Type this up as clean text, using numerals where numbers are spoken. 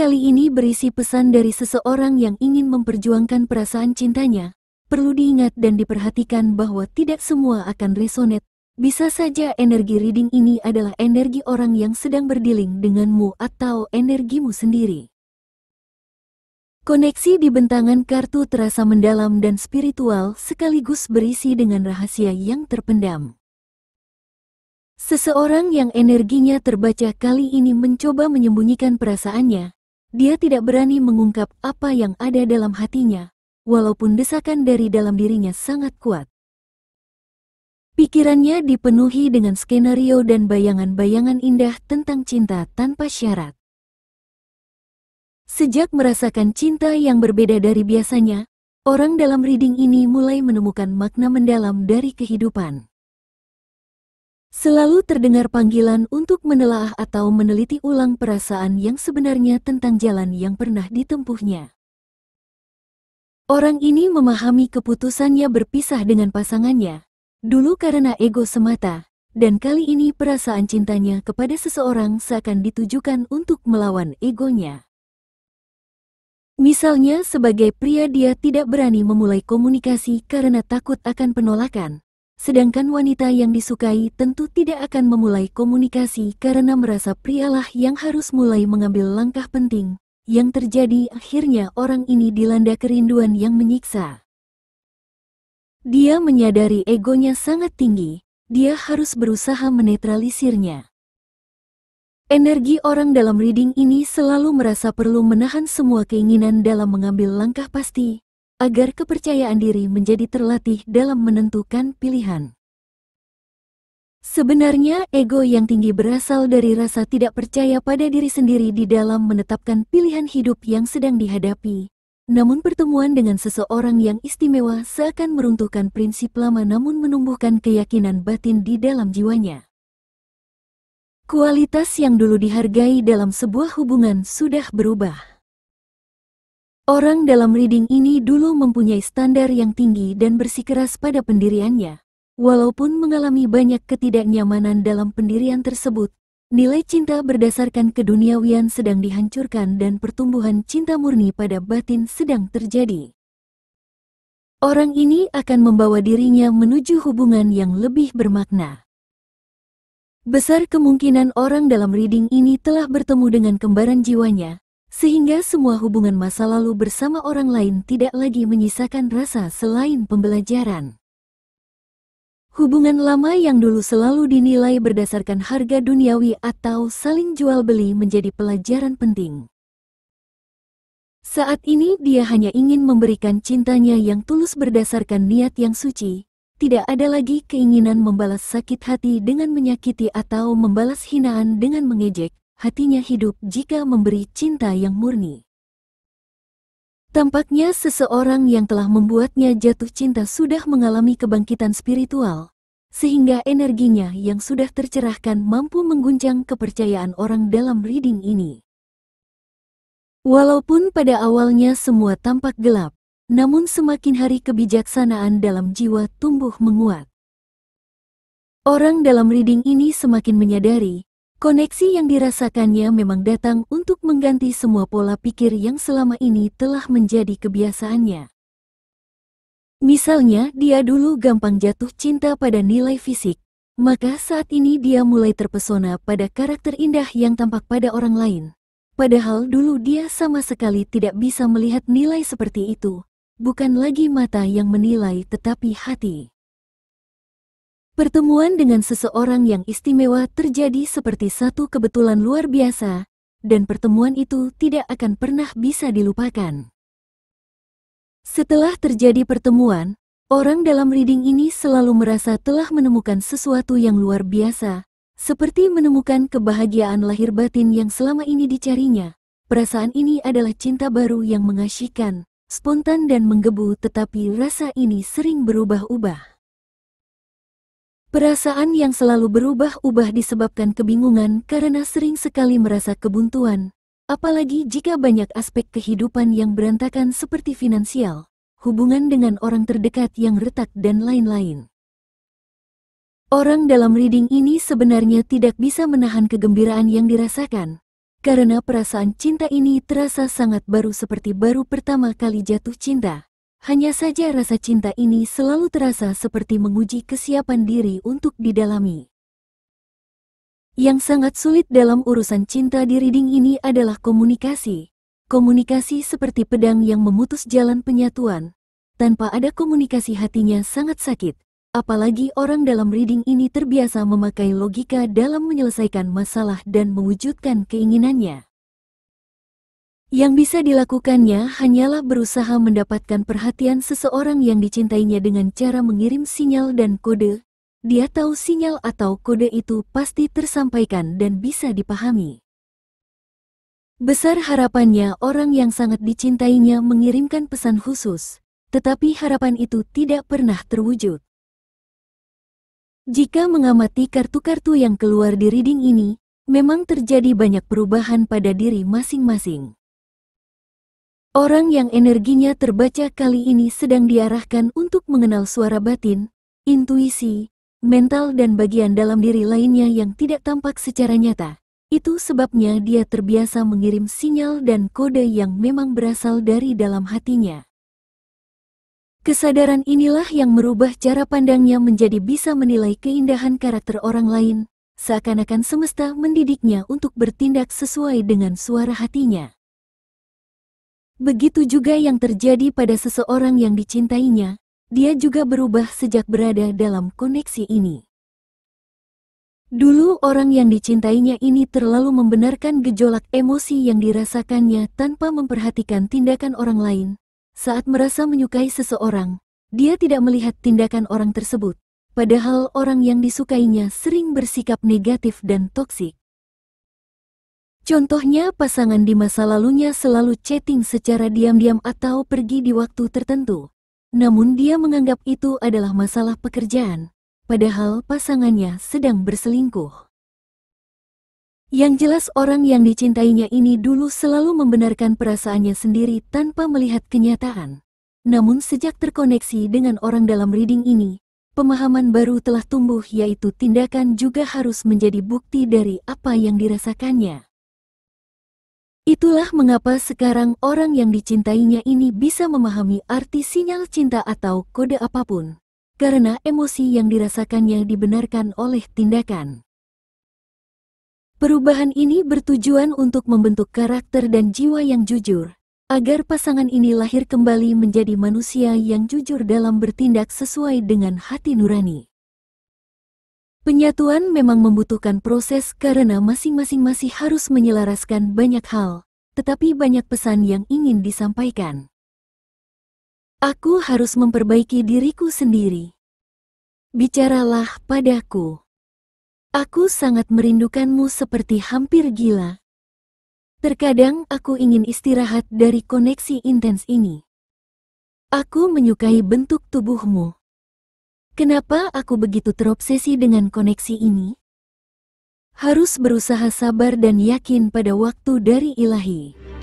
kali ini berisi pesan dari seseorang yang ingin memperjuangkan perasaan cintanya. Perlu diingat dan diperhatikan bahwa tidak semua akan resonate. Bisa saja energi reading ini adalah energi orang yang sedang berdealing denganmu atau energimu sendiri. Koneksi di bentangan kartu terasa mendalam dan spiritual sekaligus berisi dengan rahasia yang terpendam. Seseorang yang energinya terbaca kali ini mencoba menyembunyikan perasaannya. Dia tidak berani mengungkap apa yang ada dalam hatinya, walaupun desakan dari dalam dirinya sangat kuat. Pikirannya dipenuhi dengan skenario dan bayangan-bayangan indah tentang cinta tanpa syarat. Sejak merasakan cinta yang berbeda dari biasanya, orang dalam reading ini mulai menemukan makna mendalam dari kehidupan. Selalu terdengar panggilan untuk menelaah atau meneliti ulang perasaan yang sebenarnya tentang jalan yang pernah ditempuhnya. Orang ini memahami keputusannya berpisah dengan pasangannya, dulu karena ego semata, dan kali ini perasaan cintanya kepada seseorang seakan ditujukan untuk melawan egonya. Misalnya sebagai pria dia tidak berani memulai komunikasi karena takut akan penolakan, sedangkan wanita yang disukai tentu tidak akan memulai komunikasi karena merasa prialah yang harus mulai mengambil langkah penting. Yang terjadi akhirnya orang ini dilanda kerinduan yang menyiksa. Dia menyadari egonya sangat tinggi, dia harus berusaha menetralisirnya. Energi orang dalam reading ini selalu merasa perlu menahan semua keinginan dalam mengambil langkah pasti, agar kepercayaan diri menjadi terlatih dalam menentukan pilihan. Sebenarnya ego yang tinggi berasal dari rasa tidak percaya pada diri sendiri di dalam menetapkan pilihan hidup yang sedang dihadapi. Namun pertemuan dengan seseorang yang istimewa seakan meruntuhkan prinsip lama namun menumbuhkan keyakinan batin di dalam jiwanya. Kualitas yang dulu dihargai dalam sebuah hubungan sudah berubah. Orang dalam reading ini dulu mempunyai standar yang tinggi dan bersikeras pada pendiriannya. Walaupun mengalami banyak ketidaknyamanan dalam pendirian tersebut, nilai cinta berdasarkan keduniawian sedang dihancurkan dan pertumbuhan cinta murni pada batin sedang terjadi. Orang ini akan membawa dirinya menuju hubungan yang lebih bermakna. Besar kemungkinan orang dalam reading ini telah bertemu dengan kembaran jiwanya, sehingga semua hubungan masa lalu bersama orang lain tidak lagi menyisakan rasa selain pembelajaran. Hubungan lama yang dulu selalu dinilai berdasarkan harga duniawi atau saling jual beli menjadi pelajaran penting. Saat ini dia hanya ingin memberikan cintanya yang tulus berdasarkan niat yang suci. Tidak ada lagi keinginan membalas sakit hati dengan menyakiti atau membalas hinaan dengan mengejek. Hatinya hidup jika memberi cinta yang murni. Tampaknya seseorang yang telah membuatnya jatuh cinta sudah mengalami kebangkitan spiritual, sehingga energinya yang sudah tercerahkan mampu mengguncang kepercayaan orang dalam reading ini. Walaupun pada awalnya semua tampak gelap, namun semakin hari kebijaksanaan dalam jiwa tumbuh menguat. Orang dalam reading ini semakin menyadari, koneksi yang dirasakannya memang datang untuk mengganti semua pola pikir yang selama ini telah menjadi kebiasaannya. Misalnya, dia dulu gampang jatuh cinta pada nilai fisik, maka saat ini dia mulai terpesona pada karakter indah yang tampak pada orang lain. Padahal dulu dia sama sekali tidak bisa melihat nilai seperti itu. Bukan lagi mata yang menilai tetapi hati. Pertemuan dengan seseorang yang istimewa terjadi seperti satu kebetulan luar biasa, dan pertemuan itu tidak akan pernah bisa dilupakan. Setelah terjadi pertemuan, orang dalam reading ini selalu merasa telah menemukan sesuatu yang luar biasa, seperti menemukan kebahagiaan lahir batin yang selama ini dicarinya. Perasaan ini adalah cinta baru yang mengasyikkan, spontan dan menggebu, tetapi rasa ini sering berubah-ubah. Perasaan yang selalu berubah-ubah disebabkan kebingungan karena sering sekali merasa kebuntuan, apalagi jika banyak aspek kehidupan yang berantakan seperti finansial, hubungan dengan orang terdekat yang retak dan lain-lain. Orang dalam reading ini sebenarnya tidak bisa menahan kegembiraan yang dirasakan, karena perasaan cinta ini terasa sangat baru seperti baru pertama kali jatuh cinta. Hanya saja rasa cinta ini selalu terasa seperti menguji kesiapan diri untuk didalami. Yang sangat sulit dalam urusan cinta di reading ini adalah komunikasi. Komunikasi seperti pedang yang memutus jalan penyatuan. Tanpa ada komunikasi hatinya sangat sakit. Apalagi orang dalam reading ini terbiasa memakai logika dalam menyelesaikan masalah dan mewujudkan keinginannya. Yang bisa dilakukannya hanyalah berusaha mendapatkan perhatian seseorang yang dicintainya dengan cara mengirim sinyal dan kode. Dia tahu sinyal atau kode itu pasti tersampaikan dan bisa dipahami. Besar harapannya orang yang sangat dicintainya mengirimkan pesan khusus, tetapi harapan itu tidak pernah terwujud. Jika mengamati kartu-kartu yang keluar di reading ini, memang terjadi banyak perubahan pada diri masing-masing. Orang yang energinya terbaca kali ini sedang diarahkan untuk mengenal suara batin, intuisi, mental dan bagian dalam diri lainnya yang tidak tampak secara nyata. Itu sebabnya dia terbiasa mengirim sinyal dan kode yang memang berasal dari dalam hatinya. Kesadaran inilah yang merubah cara pandangnya menjadi bisa menilai keindahan karakter orang lain, seakan-akan semesta mendidiknya untuk bertindak sesuai dengan suara hatinya. Begitu juga yang terjadi pada seseorang yang dicintainya, dia juga berubah sejak berada dalam koneksi ini. Dulu orang yang dicintainya ini terlalu membenarkan gejolak emosi yang dirasakannya tanpa memperhatikan tindakan orang lain. Saat merasa menyukai seseorang, dia tidak melihat tindakan orang tersebut, padahal orang yang disukainya sering bersikap negatif dan toksik. Contohnya pasangan di masa lalunya selalu chatting secara diam-diam atau pergi di waktu tertentu. Namun dia menganggap itu adalah masalah pekerjaan, padahal pasangannya sedang berselingkuh. Yang jelas orang yang dicintainya ini dulu selalu membenarkan perasaannya sendiri tanpa melihat kenyataan. Namun sejak terkoneksi dengan orang dalam reading ini, pemahaman baru telah tumbuh yaitu tindakan juga harus menjadi bukti dari apa yang dirasakannya. Itulah mengapa sekarang orang yang dicintainya ini bisa memahami arti sinyal cinta atau kode apapun, karena emosi yang dirasakannya dibenarkan oleh tindakan. Perubahan ini bertujuan untuk membentuk karakter dan jiwa yang jujur, agar pasangan ini lahir kembali menjadi manusia yang jujur dalam bertindak sesuai dengan hati nurani. Penyatuan memang membutuhkan proses karena masing-masing masih harus menyelaraskan banyak hal, tetapi banyak pesan yang ingin disampaikan. Aku harus memperbaiki diriku sendiri. Bicaralah padaku. Aku sangat merindukanmu seperti hampir gila. Terkadang aku ingin istirahat dari koneksi intens ini. Aku menyukai bentuk tubuhmu. Kenapa aku begitu terobsesi dengan koneksi ini? Harus berusaha sabar dan yakin pada waktu dari Ilahi.